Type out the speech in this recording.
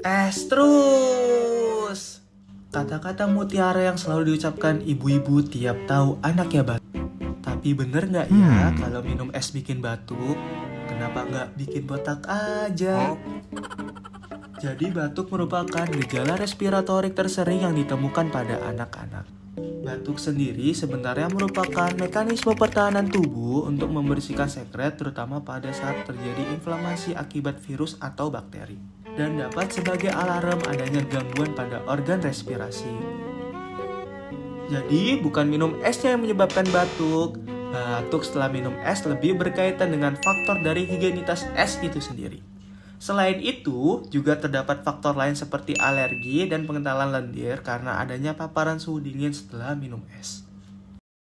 Es terus. Kata-kata mutiara yang selalu diucapkan ibu-ibu tiap tahu anaknya batuk. Tapi bener nggak ya kalau minum es bikin batuk? Kenapa nggak bikin botak aja? Jadi batuk merupakan gejala respiratorik tersering yang ditemukan pada anak-anak. Batuk sendiri sebenarnya merupakan mekanisme pertahanan tubuh untuk membersihkan sekret terutama pada saat terjadi inflamasi akibat virus atau bakteri. Dan dapat sebagai alarm adanya gangguan pada organ respirasi. Jadi bukan minum esnya yang menyebabkan batuk. Batuk setelah minum es lebih berkaitan dengan faktor dari higienitas es itu sendiri. Selain itu, juga terdapat faktor lain seperti alergi dan pengentalan lendir karena adanya paparan suhu dingin setelah minum es.